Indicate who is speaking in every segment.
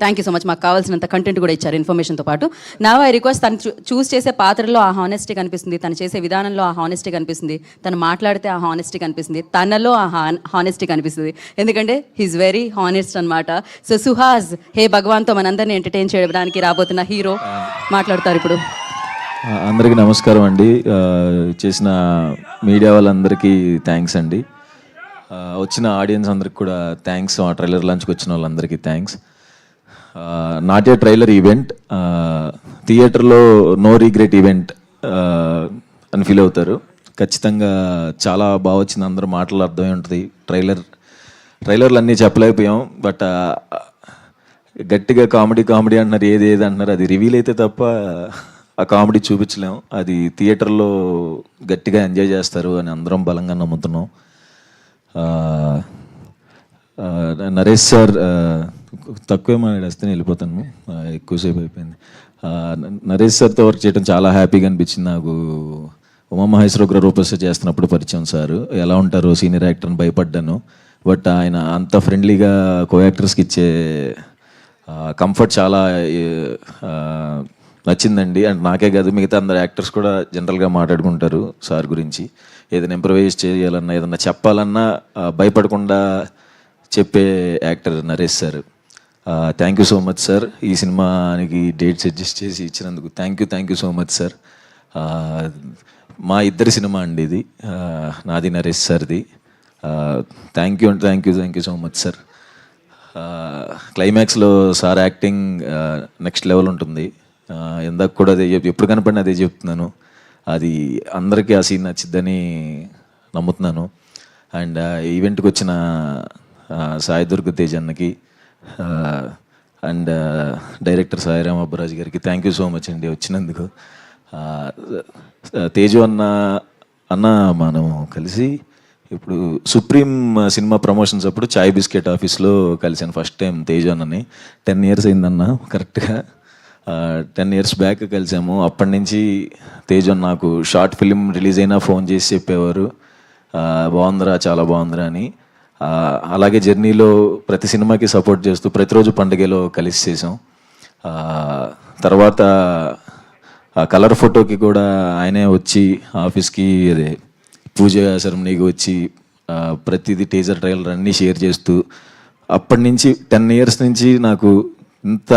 Speaker 1: Thank you so much. మాకు కావాల్సినంత content కూడా ఇచ్చారు ఇన్ఫర్మేషన్తో పాటు. నా ఐ రిక్వెస్ట్ తను చూస్ చేసే పాత్రలో ఆ హానెస్టీ కనిపిస్తుంది, తను చేసే విధానంలో ఆ హానెస్టీ కనిపిస్తుంది, తను మాట్లాడితే ఆ హానెస్టీ కనిపిస్తుంది, తనలో ఆ హానెస్టీ కనిపిస్తుంది. ఎందుకంటే హీస్ వెరీ హానెస్ట్ అనమాట. సో సుహాస్ హే భగవాన్తో మనందరినీ ఎంటర్టైన్ చేయడానికి రాబోతున్న హీరో మాట్లాడతారు ఇప్పుడు.
Speaker 2: అందరికీ నమస్కారం అండి. చేసిన మీడియా వాళ్ళందరికీ థ్యాంక్స్ అండి. వచ్చిన ఆడియన్స్ అందరికి కూడా థ్యాంక్స్. ఆ ట్రైలర్ లాంచ్కి వచ్చిన వాళ్ళందరికీ thanks. Not a trailer event, థియేటర్లో నో రిగ్రెట్ ఈవెంట్ అని ఫీల్ అవుతారు. ఖచ్చితంగా చాలా బాగా వచ్చింది. అందరూ మాటలు అర్థమై ఉంటుంది. ట్రైలర్లు అన్నీ చెప్పలేకపోయాం, బట్ గట్టిగా కామెడీ అంటున్నారు, ఏది అంటున్నారు. అది రివీల్ అయితే తప్ప ఆ కామెడీ చూపించలేం. అది థియేటర్లో గట్టిగా ఎంజాయ్ చేస్తారు అని అందరం బలంగా నమ్ముతున్నాం. నరేష్ సార్ తక్కువే మాట్లాడేస్తే వెళ్ళిపోతాను, ఎక్కువసేపు అయిపోయింది. నరేష్ సార్తో వర్క్ చేయడం చాలా హ్యాపీగా అనిపించింది నాకు. ఉమామహేశ్వర రూపస్ చేస్తున్నప్పుడు పరిచయం సార్, ఎలా ఉంటారో సీనియర్ యాక్టర్ని భయపడ్డాను. బట్ ఆయన అంత ఫ్రెండ్లీగా కో యాక్టర్స్కి ఇచ్చే కంఫర్ట్ చాలా నచ్చిందండి. అండ్ నాకే కాదు, మిగతా అందరు యాక్టర్స్ కూడా జనరల్గా మాట్లాడుకుంటారు సార్ గురించి. ఏదైనా ఇంప్రవైజ్ చేయాలన్నా, ఏదన్నా చెప్పాలన్నా భయపడకుండా చెప్పే actor Naresh sir. Thank you so much sir. ఈ సినిమానికి డేట్స్ అడ్జస్ట్ చేసి ఇచ్చినందుకు thank you so much sir. మా ఇద్దరి సినిమా అండి ఇది, నాది నరేష్ సార్ది. Thank you so much sir. క్లైమాక్స్లో సార్ యాక్టింగ్ నెక్స్ట్ లెవెల్ ఉంటుంది. ఇందాక కూడా అదే ఎప్పుడు కనపడినా అదే చెప్తున్నాను. అది అందరికీ ఆ సీన్ నచ్చిద్దని నమ్ముతున్నాను. అండ్ ఈవెంట్కి వచ్చిన సాయి దుర్గ తేజ్ అన్నకి అండ్ డైరెక్టర్ సాయిరామ్ అబ్బరాజ్ గారికి థ్యాంక్ యూ సో మచ్ అండి వచ్చినందుకు. తేజు అన్న మనం కలిసి ఇప్పుడు సుప్రీం సినిమా ప్రమోషన్స్ అప్పుడు చాయ్ బిస్కెట్ ఆఫీస్లో కలిసాను ఫస్ట్ టైం తేజు అన్నని. 10 years అయిందన్న, కరెక్ట్గా 10 years బ్యాక్ కలిసాము. అప్పటి నుంచి తేజు అన్న నాకు షార్ట్ ఫిలిం రిలీజ్ అయినా ఫోన్ చేసి చెప్పేవారు, బాగుందిరా, చాలా బాగుందిరా అని. అలాగే జర్నీలో ప్రతి సినిమాకి సపోర్ట్ చేస్తూ ప్రతిరోజు పండుగలో కలిసి చేసాం. తర్వాత కలర్ ఫోటోకి కూడా ఆయనే వచ్చి ఆఫీస్కి, అదే పూజ సెరమనీకి వచ్చి ప్రతిదీ టీజర్ ట్రైలర్ అన్నీ షేర్ చేస్తూ, అప్పటి నుంచి 10 years నుంచి నాకు ఇంత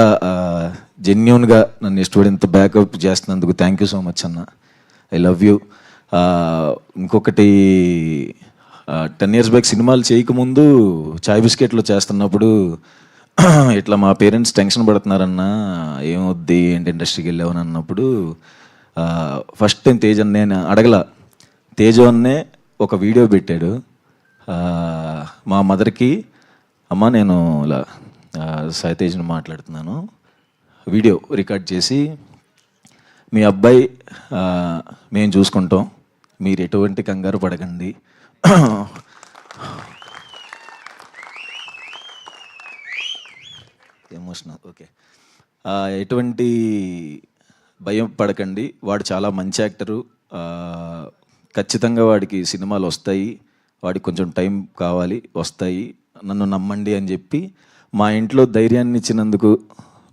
Speaker 2: జెన్యూన్గా నన్ను ఇష్టపడి ఇంత బ్యాకప్ చేస్తున్నందుకు థ్యాంక్ యూ సో మచ్ అన్న. I love you. ఇంకొకటి, 10 years బ్యాక్ సినిమాలు చేయకముందు చాయ్ బిస్కెట్లో చేస్తున్నప్పుడు ఇట్లా మా పేరెంట్స్ టెన్షన్ పడుతున్నారన్నా, ఏమొద్ది ఏంటి ఇండస్ట్రీకి వెళ్ళావని అన్నప్పుడు ఫస్ట్ టైం తేజ్ అన్న, నేను అడగల, తేజు అన్నే ఒక వీడియో పెట్టాడు మా మదర్కి. అమ్మ నేను ఇలా సాయి తేజ్ని మాట్లాడుతున్నాను, వీడియో రికార్డ్ చేసి, మీ అబ్బాయి మేము చూసుకుంటాం, మీరు ఎటువంటి కంగారు పడకండి, ఎమోషనల్, ఓకే, ఎటువంటి భయం పడకండి, వాడు చాలా మంచి యాక్టరు, ఖచ్చితంగా వాడికి సినిమాలు వస్తాయి, వాడికి కొంచెం టైం కావాలి, వస్తాయి, నన్ను నమ్మండి అని చెప్పి మా ఇంట్లో ధైర్యాన్ని ఇచ్చినందుకు,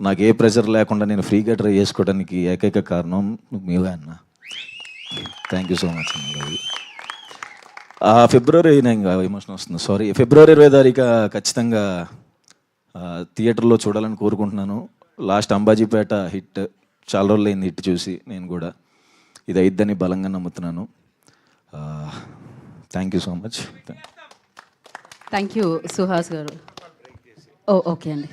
Speaker 2: నాకు ఏ ప్రెషర్ లేకుండా నేను ఫ్రీగా ట్రై చేసుకోవడానికి ఏకైక కారణం మీవే అన్న. థ్యాంక్ యూ సో మచ్ అన్న. ఫిబ్రవరి, ఇంకా ఎమోషన్ వస్తుంది, సారీ, February 20 ఖచ్చితంగా థియేటర్లో చూడాలని కోరుకుంటున్నాను. లాస్ట్ అంబాజీపేట హిట్, చాలా రోజులు అయింది హిట్ చూసి. నేను కూడా ఇది అయిద్దని బలంగా నమ్ముతున్నాను. Thank you so much.
Speaker 1: Thank you Suhas గారు. ఓకే అండి.